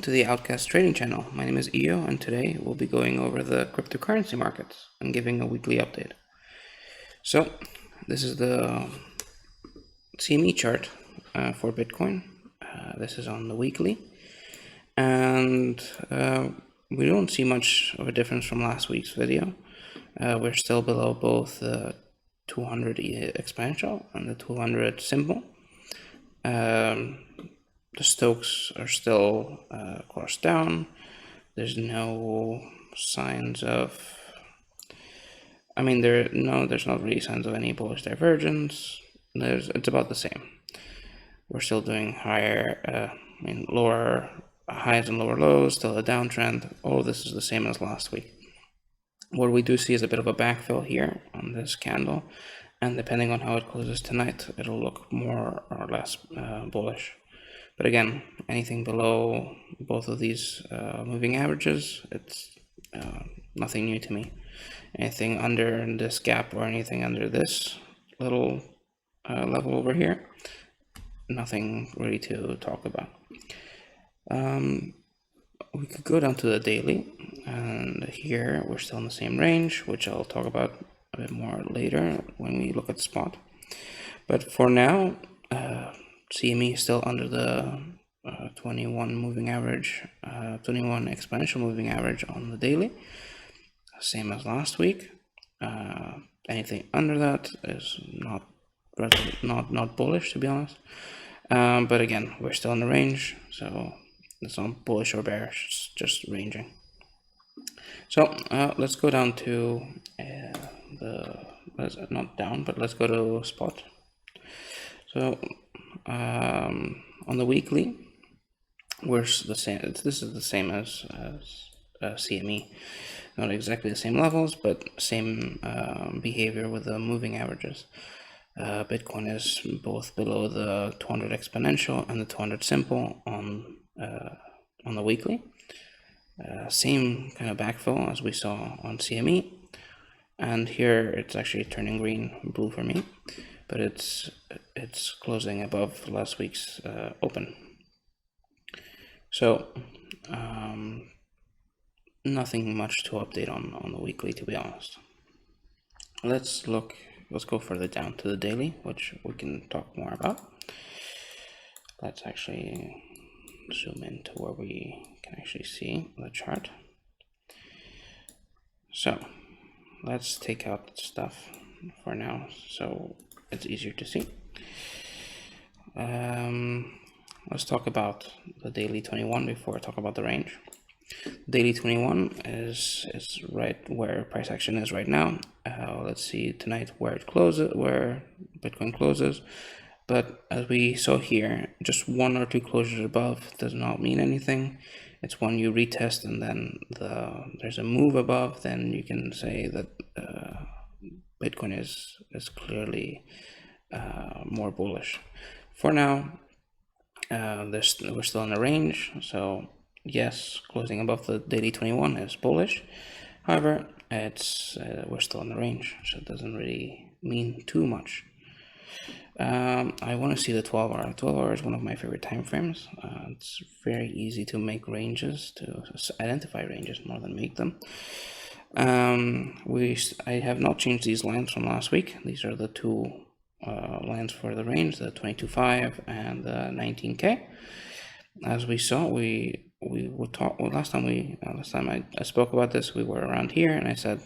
Welcome to the Outcast Trading Channel. My name is Io, and today we'll be going over the cryptocurrency markets and giving a weekly update. So, this is the CME chart for Bitcoin. This is on the weekly, and we don't see much of a difference from last week's video. We're still below both the 200 exponential and the 200 simple. The Stokes are still crossed down. There's no signs of, there's not really signs of any bullish divergence. It's about the same. We're still doing lower highs and lower lows, still a downtrend. All of this is the same as last week. What we do see is a bit of a backfill here on this candle, and depending on how it closes tonight, it'll look more or less bullish. But again, anything below both of these moving averages, it's nothing new to me. Anything under this gap or anything under this little level over here, nothing really to talk about. We could go down to the daily, and here we're still in the same range, which I'll talk about a bit more later when we look at spot. But for now, CME is still under the 21 moving average, 21 exponential moving average on the daily, same as last week. Anything under that is not bullish, to be honest. But again, we're still in the range, so it's not bullish or bearish, it's just ranging. So let's go down to let's go to spot. So on the weekly, we're the same. This is the same as CME. Not exactly the same levels, but same behavior with the moving averages. Bitcoin is both below the 200 exponential and the 200 simple on the weekly. Same kind of backfill as we saw on CME, and here it's actually turning blue for me, but it's closing above last week's open. So nothing much to update on the weekly, to be honest. Let's go further down to the daily, which we can talk more about. Let's actually zoom into where we can actually see the chart. So let's take out stuff for now so it's easier to see. Let's talk about the daily 21 before I talk about the range. Daily 21 is right where price action is right now. Let's see tonight where Bitcoin closes. But as we saw here, just one or two closures above does not mean anything. It's when you retest and then there's a move above, then you can say that Bitcoin is clearly more bullish. For now, we're still in a range, so yes, closing above the daily 21 is bullish. However, we're still in the range, so it doesn't really mean too much. I want to see the 12 hour. 12 hour is one of my favorite time frames. It's very easy to make ranges, to identify ranges more than make them. I have not changed these lines from last week. These are the two lines for the range, the 22.5 and the 19K. As we saw, we would talk. Well, last time I spoke about this, we were around here, and I said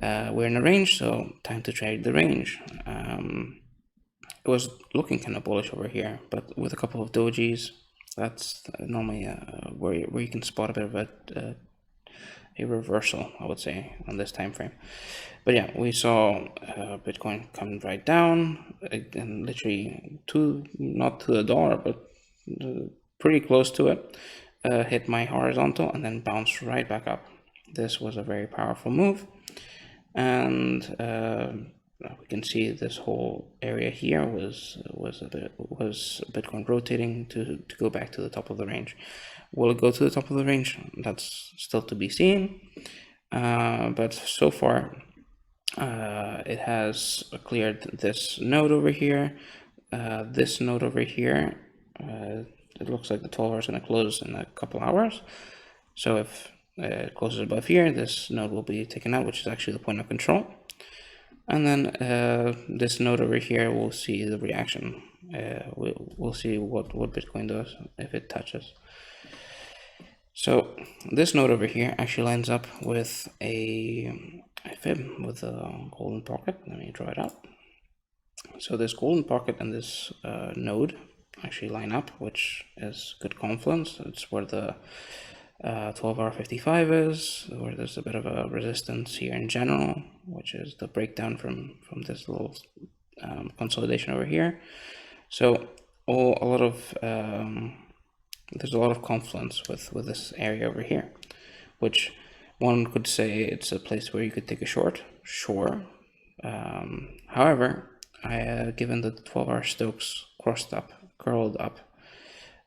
we're in a range, so time to trade the range. It was looking kind of bullish over here, but with a couple of dojis, that's normally where you can spot a bit of a reversal, I would say, on this time frame. But yeah, we saw Bitcoin come right down, and literally not to the dollar, but pretty close to it, hit my horizontal and then bounced right back up. This was a very powerful move, and we can see this whole area here was Bitcoin rotating to go back to the top of the range. Will it go to the top of the range? That's still to be seen. But so far, it has cleared this node over here, this node over here, it looks like the 12 hour is going to close in a couple hours. So if it closes above here, this node will be taken out, which is actually the point of control. And then this node over here, we'll see the reaction. We'll see what Bitcoin does if it touches. So this node over here actually lines up with a fib with a golden pocket. Let me draw it out. So this golden pocket and this node actually line up, which is good confluence. It's where the 12 hour 55 is, where there's a bit of a resistance here in general, which is the breakdown from this little consolidation over here. So there's a lot of confluence with this area over here, which one could say it's a place where you could take a short, sure. However, given that the 12 hour Stokes curled up,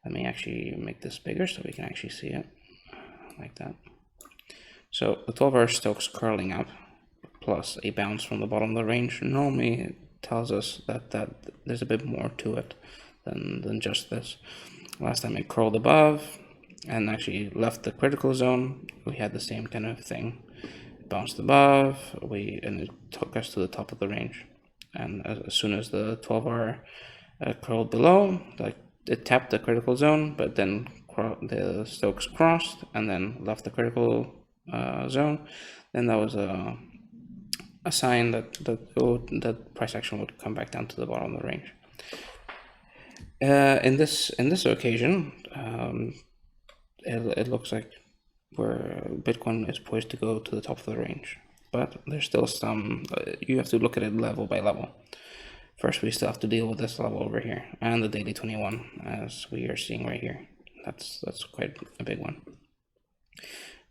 let me actually make this bigger so we can actually see it like that. So the 12 hour Stokes curling up plus a bounce from the bottom of the range normally tells us that there's a bit more to it than just this. Last time it curled above and actually left the critical zone, we had the same kind of thing. It bounced above, and it took us to the top of the range. And as soon as the 12 hour curled below, like it tapped the critical zone, but then the Stokes crossed and then left the critical zone, then that was a sign that price action would come back down to the bottom of the range. In this occasion, it looks like where Bitcoin is poised to go to the top of the range, but there's still some. You have to look at it level by level. First, we still have to deal with this level over here and the daily 21, as we are seeing right here. That's quite a big one.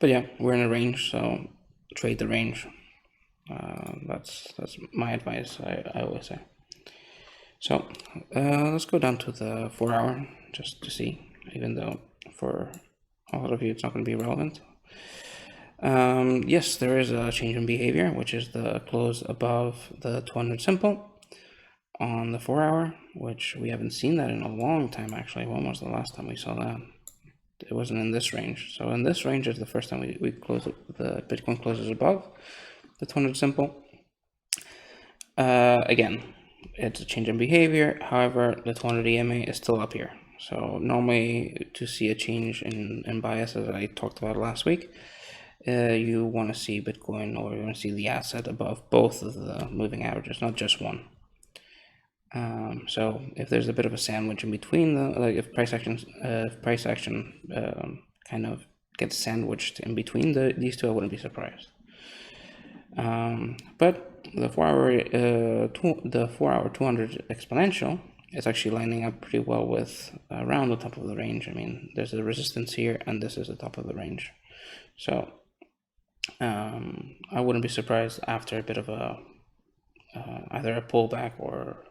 But yeah, we're in a range, so trade the range. That's my advice. I always say. So let's go down to the 4 hour just to see, even though for a lot of you it's not going to be relevant. Yes, there is a change in behavior, which is the close above the 200 simple on the 4 hour, which we haven't seen that in a long time actually. When was the last time we saw that? It wasn't in this range. So in this range is the first time we close it, the Bitcoin closes above the 200 simple. Again, it's a change in behavior. However, the 200 EMA is still up here. So normally to see a change in bias, as I talked about last week, you want to see Bitcoin, or you want to see the asset above both of the moving averages, not just one. So if there's a bit of a sandwich in between, if price action kind of gets sandwiched in between these two, I wouldn't be surprised. But the 4 hour 200 exponential is actually lining up pretty well with around the top of the range. I mean, there's a resistance here, and this is the top of the range. So I wouldn't be surprised after a bit of a either a pullback or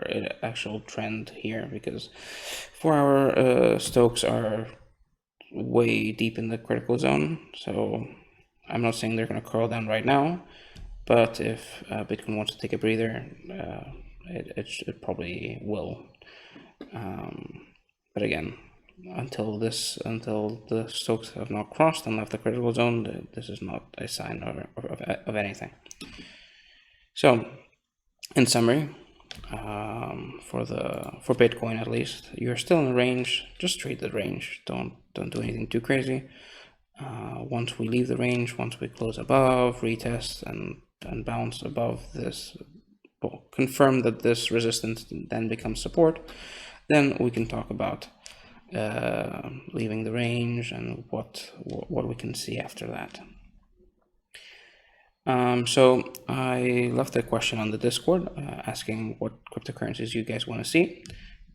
an actual trend here, because 4 hour Stokes are way deep in the critical zone. So I'm not saying they're going to curl down right now, but if Bitcoin wants to take a breather, it probably will. But again, until the Stokes have not crossed and left the critical zone, this is not a sign of anything. So, in summary, for Bitcoin at least, you're still in the range. Just trade the range. Don't do anything too crazy. Once we leave the range, once we close above, retest and bounce above this, confirm that this resistance then becomes support, then we can talk about leaving the range and what we can see after that. So I left a question on the Discord asking what cryptocurrencies you guys want to see,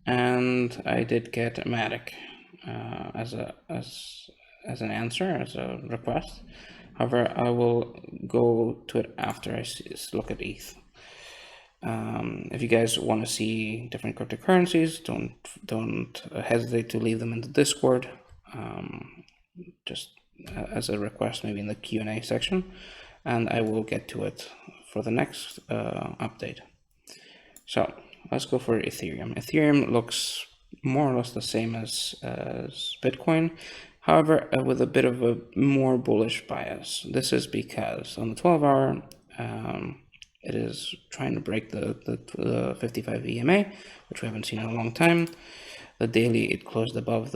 and I did get Matic as an answer, as a request. However, I will go to it after I look at ETH. If you guys want to see different cryptocurrencies, don't hesitate to leave them in the Discord. Just as a request, maybe in the Q&A section, and I will get to it for the next update. So let's go for Ethereum. Ethereum looks more or less the same as Bitcoin, however, with a bit of a more bullish bias. This is because on the 12-hour, it is trying to break the 55 EMA, which we haven't seen in a long time. The daily, it closed above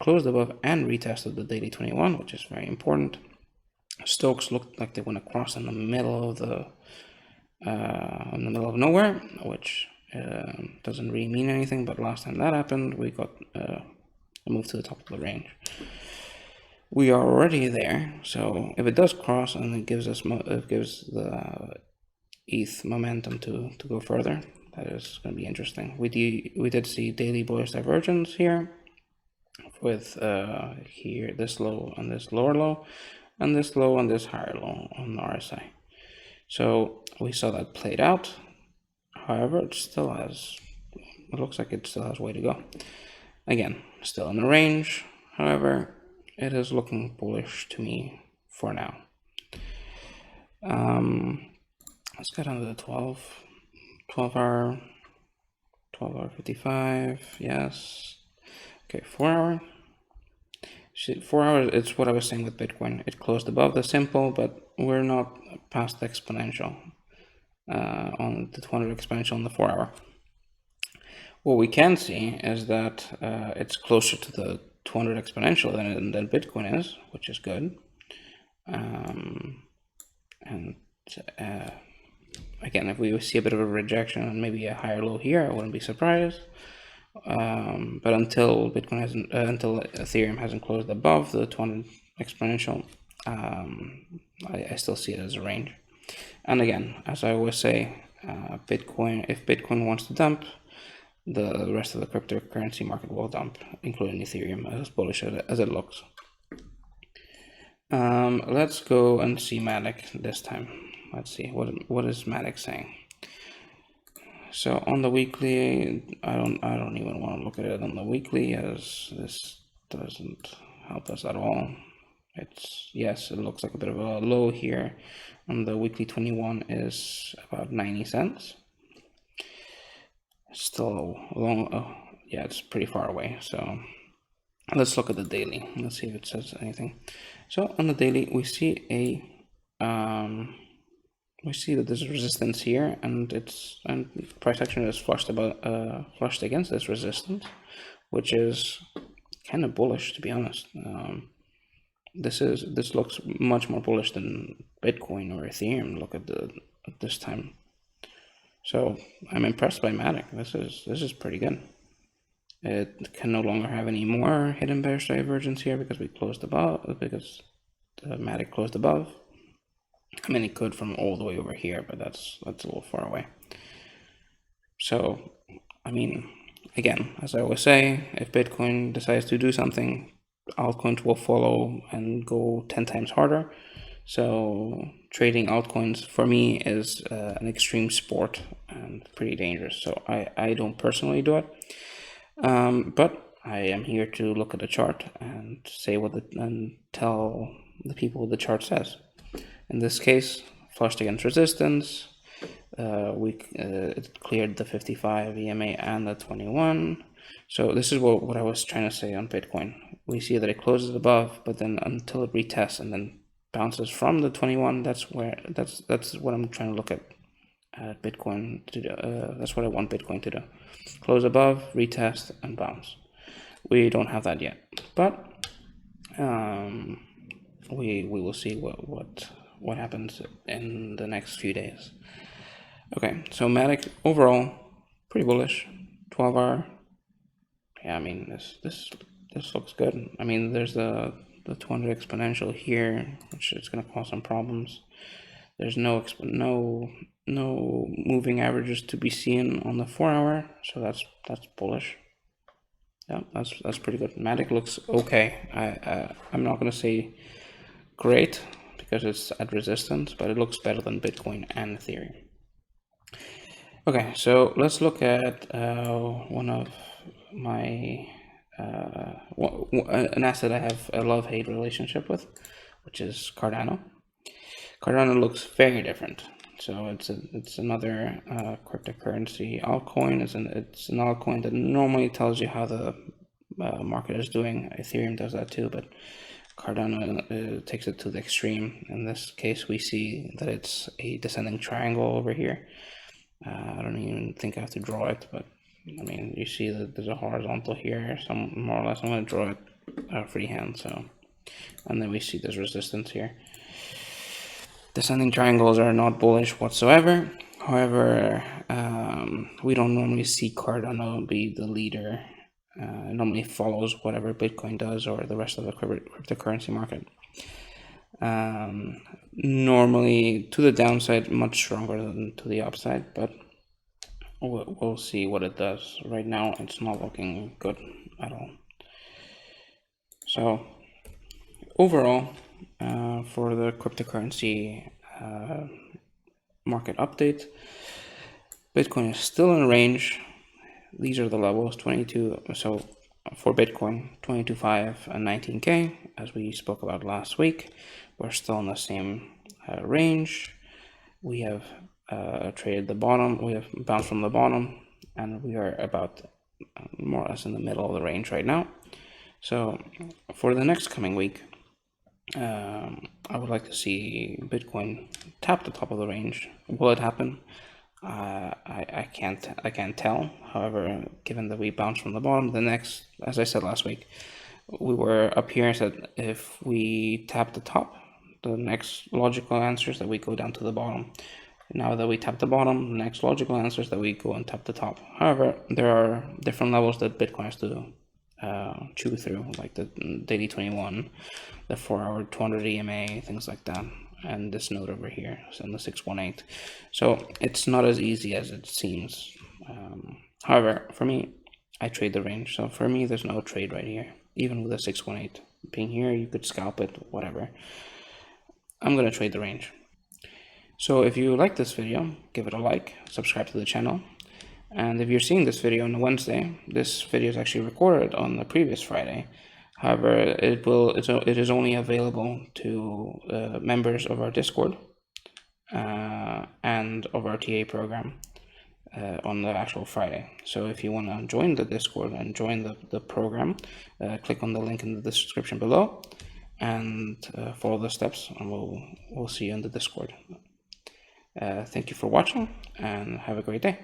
closed above and retested the daily 21, which is very important. Stokes looked like they went across in the middle of nowhere, which doesn't really mean anything. But last time that happened, we got a move to the top of the range. We are already there, so if it does cross and it gives us the ETH momentum to go further, that is going to be interesting. We did see daily bullish divergence here with here this low and this lower low, and this low and this higher low on the RSI. So we saw that played out. However, it looks like it still has way to go. Again, still in the range. However, it is looking bullish to me for now. Let's get on to the 12-hour, 55, yes. Okay, 4-hour. 4 hours, it's what I was saying with Bitcoin. It closed above the simple, but we're not past the exponential on the 200 exponential on the 4-hour. What we can see is that it's closer to the 200 exponential than Bitcoin is, which is good. Again, if we see a bit of a rejection and maybe a higher low here, I wouldn't be surprised. But until until Ethereum hasn't closed above the 200 exponential, I still see it as a range. And again, as I always say, if Bitcoin wants to dump, the rest of the cryptocurrency market will dump, including Ethereum, as bullish as it looks. Let's go and see Matic this time. Let's see what is Matic saying. So on the weekly, I don't even want to look at it on the weekly, as this doesn't help us at all. Yes, it looks like a bit of a low here. On the weekly 21 is about 90 cents. Still long. Yeah, it's pretty far away. So let's look at the daily. Let's see if it says anything. So on the daily, we see that there's resistance here, and price action is flushed against this resistance, which is kind of bullish, to be honest. This looks much more bullish than Bitcoin or Ethereum. Look at this time. So I'm impressed by Matic. This is pretty good. It can no longer have any more hidden bearish divergence here because we closed above, because the Matic closed above. I mean, it could from all the way over here, but that's a little far away. So, I mean, again, as I always say, if Bitcoin decides to do something, altcoins will follow and go 10 times harder. So trading altcoins for me is an extreme sport and pretty dangerous. So I don't personally do it, but I am here to look at the chart and say and tell the people what the chart says. In this case, flushed against resistance. It cleared the 55 EMA and the 21. So this is what I was trying to say on Bitcoin. We see that it closes above, but then until it retests and then bounces from the 21, that's what I'm trying to look at Bitcoin to do. That's what I want Bitcoin to do. Close above, retest, and bounce. We don't have that yet, but we will see what happens in the next few days. Okay, so Matic overall pretty bullish. 12-hour. Yeah, I mean this looks good. I mean, there's the 200 exponential here, which is going to cause some problems. There's no moving averages to be seen on the 4-hour, so that's bullish. Yeah, that's pretty good. Matic looks okay. I'm not going to say great because it's at resistance, but it looks better than Bitcoin and Ethereum. Okay, so let's look at one of my an asset I have a love-hate relationship with, which is Cardano. Cardano looks very different. So it's another cryptocurrency altcoin. It's an altcoin that normally tells you how the market is doing. Ethereum does that too, but Cardano takes it to the extreme. In this case, we see that it's a descending triangle over here. I don't even think I have to draw it, but I mean, you see that there's a horizontal here, some more or less. I'm going to draw it freehand. So, and then we see there's resistance here. Descending triangles are not bullish whatsoever. However, we don't normally see Cardano be the leader. It normally follows whatever Bitcoin does or the rest of the cryptocurrency market. Normally to the downside, much stronger than to the upside, but we'll see what it does. Right now, it's not looking good at all. So overall, for the cryptocurrency market update, Bitcoin is still in range. These are the levels, 22. So for Bitcoin, 22.5 and 19K, as we spoke about last week, we're still in the same range. We have traded the bottom. We have bounced from the bottom, and we are about more or less in the middle of the range right now. So for the next coming week, I would like to see Bitcoin tap the top of the range. Will it happen? I can't tell. However, given that we bounced from the bottom, the next, as I said last week, we were up here and said if we tap the top, the next logical answer is that we go down to the bottom. Now that we tap the bottom, the next logical answer is that we go and tap the top. However, there are different levels that Bitcoin has to chew through, like the daily 21, the 4-hour 200 EMA, things like that, and this node over here, so in the 618. So it's not as easy as it seems. However, for me, I trade the range. So for me, there's no trade right here. Even with a 618 being here, you could scalp it, whatever. I'm gonna trade the range. So if you like this video, give it a like, subscribe to the channel. And if you're seeing this video on a Wednesday, this video is actually recorded on the previous Friday. However, it is only available to members of our Discord and of our TA program on the actual Friday. So if you want to join the Discord and join the program, click on the link in the description below and follow the steps, and we'll see you in the Discord. Thank you for watching and have a great day.